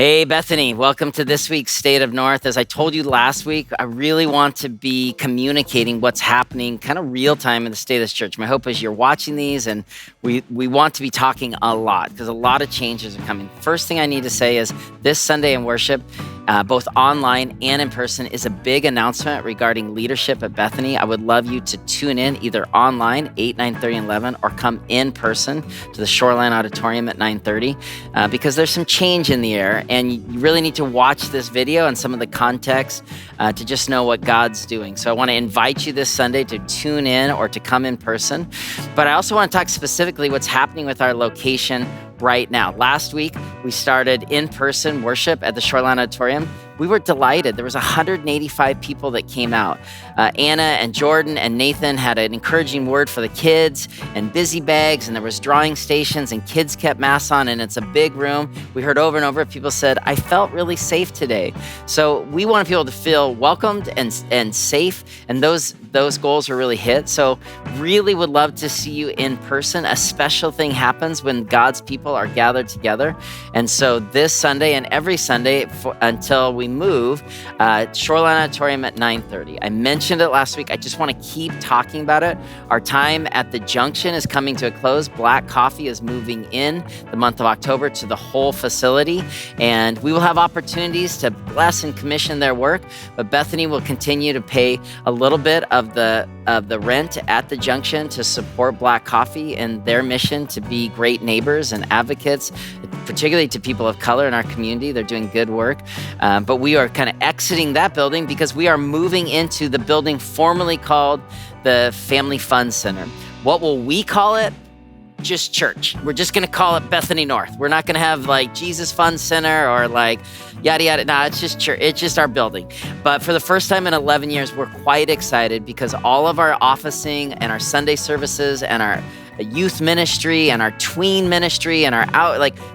Hey, Bethany, welcome to this week's State of North. As I told you last week, I really want to be communicating what's happening kind of real time in the state of this church. My hope is you're watching these and we want to be talking a lot because a lot of changes are coming. First thing I need to say is this Sunday in worship, both online and in person, is a big announcement regarding leadership at Bethany. I would love you to tune in either online, 8, 9:30, and 11, or come in person to the Shoreline Auditorium at 9:30 because there's some change in the air. And you really need to watch this video and some of the context to just know what God's doing. So I want to invite you this Sunday to tune in or to come in person. But I also want to talk specifically what's happening with our location right now. Last week, we started in-person worship at the Shoreline Auditorium. We were delighted. There was 185 people that came out. Anna and Jordan and Nathan had an encouraging word for the kids and busy bags, and there was drawing stations, and kids kept masks on, and it's a big room. We heard over and over, people said, I felt really safe today. So we want people to feel welcomed and safe, and those goals are really hit. So really would love to see you in person. A special thing happens when God's people are gathered together. And so this Sunday and every Sunday until we move, Shoreline Auditorium at 9:30. I mentioned it last week. I just want to keep talking about it. Our time at the Junction is coming to a close. Black Coffee is moving in the month of October to the whole facility, and we will have opportunities to bless and commission their work, but Bethany will continue to pay a little bit of the rent at the Junction to support Black Coffee and their mission to be great neighbors and advocates, particularly to people of color in our community. They're doing good work. But we are kind of exiting that building because we are moving into the building formerly called the Family Fun Center. What will we call it? Just church. We're just going to call it Bethany North. We're not going to have like Jesus Fun Center or like yada, yada. No, it's just church. It's just our building. But for the first time in 11 years, we're quite excited because all of our officing and our Sunday services and our youth ministry and our tween ministry and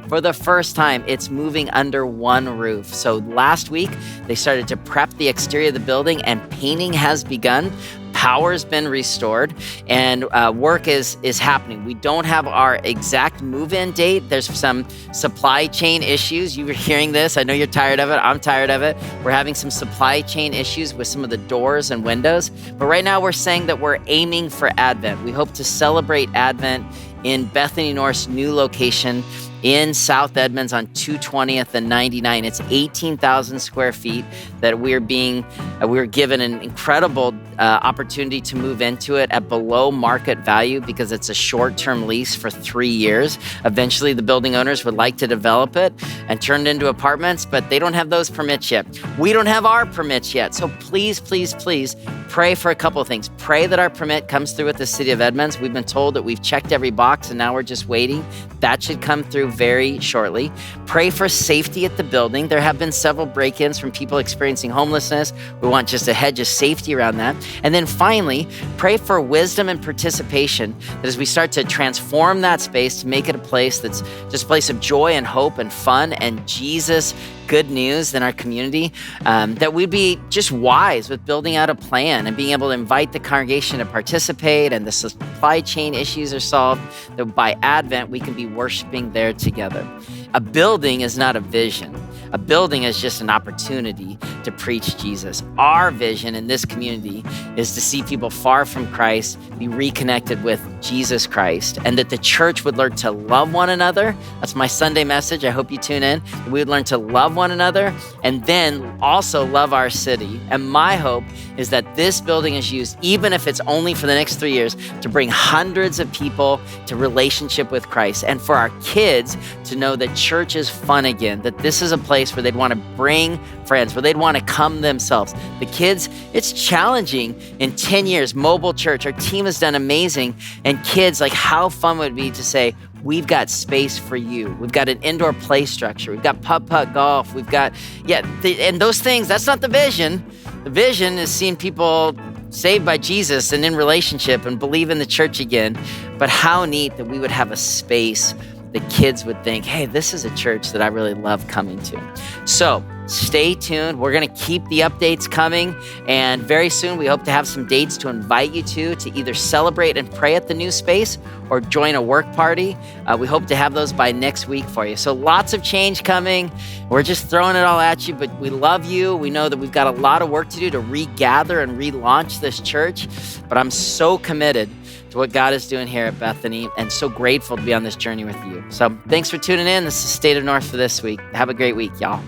for the first time, it's moving under one roof. So last week, they started to prep the exterior of the building and painting has begun. Power's been restored and work is happening. We don't have our exact move-in date. There's some supply chain issues. You were hearing this. I know you're tired of it. I'm tired of it. We're having some supply chain issues with some of the doors and windows. But right now we're saying that we're aiming for Advent. We hope to celebrate Advent in Bethany North's new location in South Edmonds on 220th and 99. It's 18,000 square feet that we're given an incredible opportunity to move into it at below market value because it's a short-term lease for 3 years. Eventually, the building owners would like to develop it and turn it into apartments, but they don't have those permits yet. We don't have our permits yet. So please, please, please pray for a couple of things. Pray that our permit comes through with the city of Edmonds. We've been told that we've checked every box and now we're just waiting. That should come through very shortly. Pray for safety at the building. There have been several break-ins from people experiencing homelessness. We want just a hedge of safety around that. And then finally, pray for wisdom and participation that as we start to transform that space to make it a place that's just a place of joy and hope and fun and Jesus good news in our community, that we'd be just wise with building out a plan and being able to invite the congregation to participate and the supply chain issues are solved, that by Advent we can be worshiping there together. A building is not a vision. A building is just an opportunity to preach Jesus. Our vision in this community is to see people far from Christ be reconnected with Jesus Christ, and that the church would learn to love one another. That's my Sunday message. I hope you tune in. We would learn to love one another and then also love our city. And my hope is that this building is used, even if it's only for the next 3 years, to bring hundreds of people to relationship with Christ, and for our kids to know that church is fun again, that this is a place where they'd want to bring friends, where they'd want to come themselves. The kids, it's challenging in 10 years, mobile church, our team has done amazing. And kids, like how fun would it be to say, we've got space for you. We've got an indoor play structure. We've got putt-putt golf. We've got, and those things, that's not the vision. The vision is seeing people saved by Jesus and in relationship and believe in the church again. But how neat that we would have a space that kids would think, hey, this is a church that I really love coming to. So Stay tuned. We're going to keep the updates coming. And very soon, we hope to have some dates to invite you to either celebrate and pray at the new space or join a work party. We hope to have those by next week for you. So lots of change coming. We're just throwing it all at you, but we love you. We know that we've got a lot of work to do to regather and relaunch this church, but I'm so committed to what God is doing here at Bethany and so grateful to be on this journey with you. So thanks for tuning in. This is State of North for this week. Have a great week, y'all.